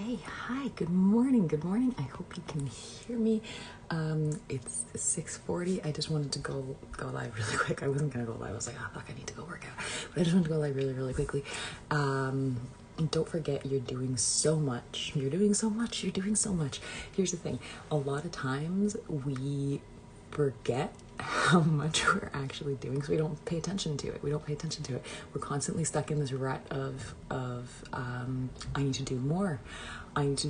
Hey, hi, good morning, good morning. I hope you can hear me. It's 6:40. I just wanted to go live really quick. I wasn't gonna go live. I was like, oh fuck, I need to go work out. But I just wanted to go live really quickly. And don't forget, you're doing so much. You're doing so much. You're doing so much. Here's the thing. A lot of times we forget how much we're actually doing, so we don't pay attention to it. We're constantly stuck in this rut of I need to do more. I need to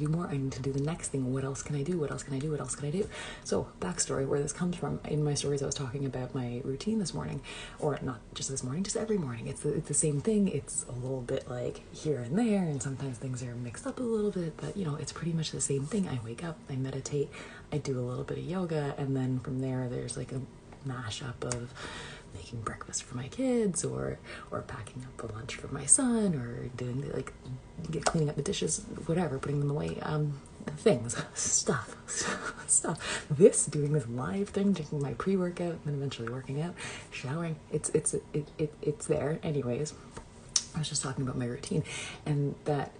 do the next thing. What else can I do? So backstory, where this comes from. In my stories I was talking about my routine this morning, or not just this morning, just every morning. It's the same thing. It's a little bit like here and there, and sometimes things are mixed up a little bit, but it's pretty much the same thing. I wake up, I meditate, I do a little bit of yoga, and then from there there's like a mashup of making breakfast for my kids, or packing up a lunch for my son, or doing cleaning up the dishes, whatever, putting them away, stuff. Doing this live thing, drinking my pre-workout, and then eventually working out, showering. It's there. Anyways, I was just talking about my routine, and that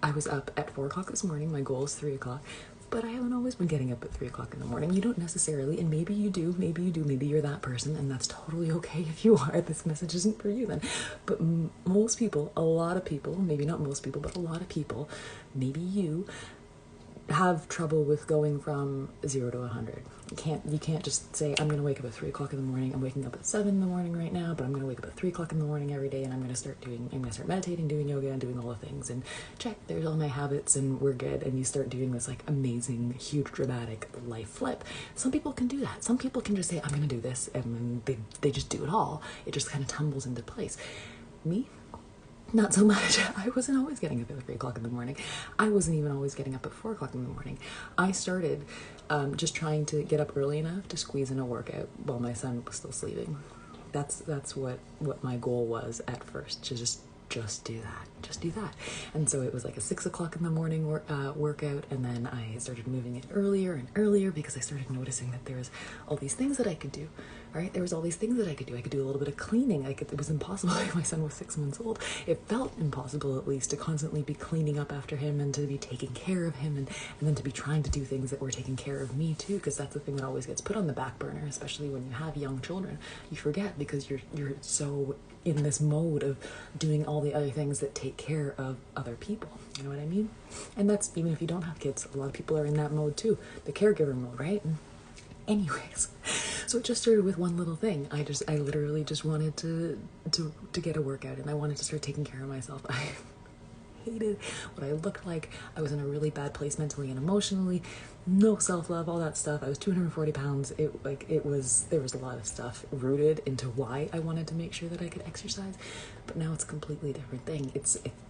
I was up at 4 o'clock this morning. My goal is 3 o'clock. But I haven't always been getting up at 3 o'clock in the morning. You don't necessarily, and maybe you do, maybe you're that person, and that's totally okay if you are. This message isn't for you then. But most people, a lot of people, maybe not most people, but a lot of people, maybe you, have trouble with going from 0 to 100. You can't just say, I'm going to wake up at 3 o'clock in the morning. I'm waking up at 7 in the morning right now, but I'm going to wake up at 3 o'clock in the morning every day, and I'm going to start meditating, doing yoga, and doing all the things, and check, there's all my habits, and we're good. And you start doing this like amazing, huge, dramatic life flip. Some people can do that. Some people can just say, I'm going to do this, and then they just do it all. It just kind of tumbles into place. Me? Not so much. I wasn't always getting up at 3 o'clock in the morning. I wasn't even always getting up at 4 o'clock in the morning. I started just trying to get up early enough to squeeze in a workout while my son was still sleeping. That's what my goal was at first, to just do that. And so it was like a 6 o'clock in the morning workout, and then I started moving it earlier and earlier because I started noticing that there was all these things that I could do. Right? There was all these things that I could do. I could do a little bit of cleaning. It was impossible when my son was 6 months old. It felt impossible, at least, to constantly be cleaning up after him and to be taking care of him, and then to be trying to do things that were taking care of me too, because that's the thing that always gets put on the back burner, especially when you have young children. You forget because you're so in this mode of doing all the other things that take care of other people. You know what I mean? And that's even if you don't have kids. A lot of people are in that mode too, the caregiver mode, right? Anyways, so it just started with one little thing. I literally just wanted to get a workout, and I wanted to start taking care of myself. I hated what I looked like. I was in a really bad place mentally and emotionally. No self-love, all that stuff. I was 240 pounds. There was a lot of stuff rooted into why I wanted to make sure that I could exercise. But now it's a completely different thing. It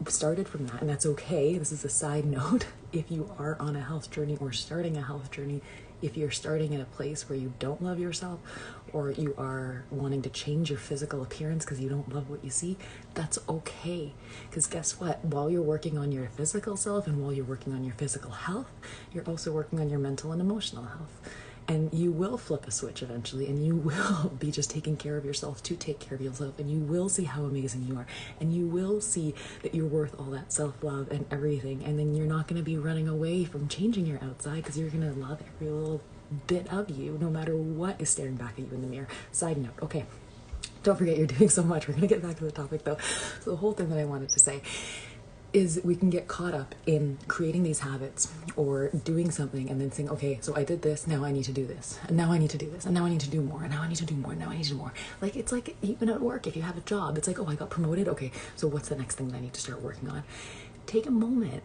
started from that, and that's okay. This is a side note. If you are on a health journey or starting a health journey, if you're starting in a place where you don't love yourself, or you are wanting to change your physical appearance because you don't love what you see, that's okay. Because guess what? While you're working on your physical self and while you're working on your physical health, you're also working on your mental and emotional health. And you will flip a switch eventually, and you will be just taking care of yourself to take care of yourself, and you will see how amazing you are, and you will see that you're worth all that self-love and everything, and then you're not going to be running away from changing your outside, because you're going to love every little bit of you, no matter what is staring back at you in the mirror. Side note, okay, don't forget you're doing so much. We're going to get back to the topic though. So the whole thing that I wanted to say is we can get caught up in creating these habits or doing something and then saying, okay, so I did this, now I need to do this, and now I need to do this, and now I need to do more, and now I need to do more, and now I need to do more. Like, it's like even at work, if you have a job, it's like, oh, I got promoted, okay, so what's the next thing that I need to start working on? Take a moment,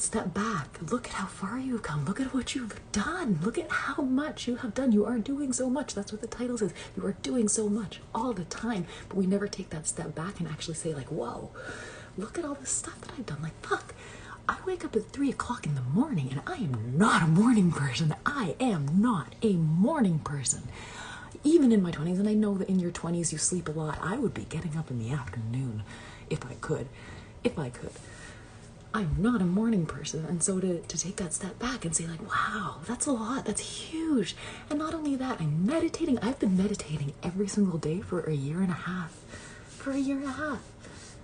step back, look at how far you've come, look at what you've done, look at how much you have done. You are doing so much. That's what the title says. You are doing so much all the time, but we never take that step back and actually say like, whoa, look at all the stuff that I've done. Like, fuck, I wake up at 3 o'clock in the morning, and I am not a morning person. I am not a morning person. Even in my 20s, and I know that in your 20s you sleep a lot, I would be getting up in the afternoon if I could. I'm not a morning person, and so to take that step back and say like, wow, that's a lot, that's huge. And not only that, I'm meditating. I've been meditating every single day for a year and a half.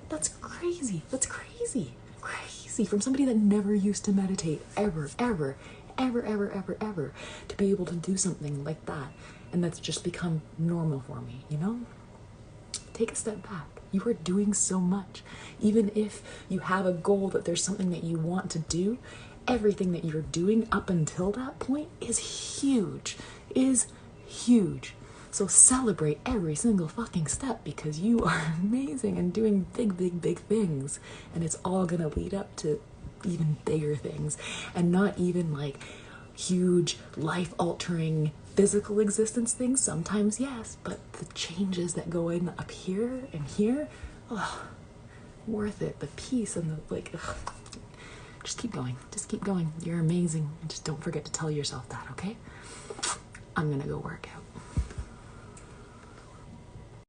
That's crazy. crazy from somebody that never used to meditate ever, ever, ever, ever, ever, ever, to be able to do something like that. And that's just become normal for me, you know? Take a step back. You are doing so much. Even if you have a goal that there's something that you want to do, everything that you're doing up until that point is huge. Is huge. So celebrate every single fucking step, because you are amazing and doing big, big, big things. And it's all gonna lead up to even bigger things. And not even like huge, life-altering physical existence things. Sometimes yes, but the changes that go in up here and here, oh, worth it. The peace and the like, ugh. Just keep going. Just keep going. You're amazing. And just don't forget to tell yourself that, okay? I'm gonna go work out.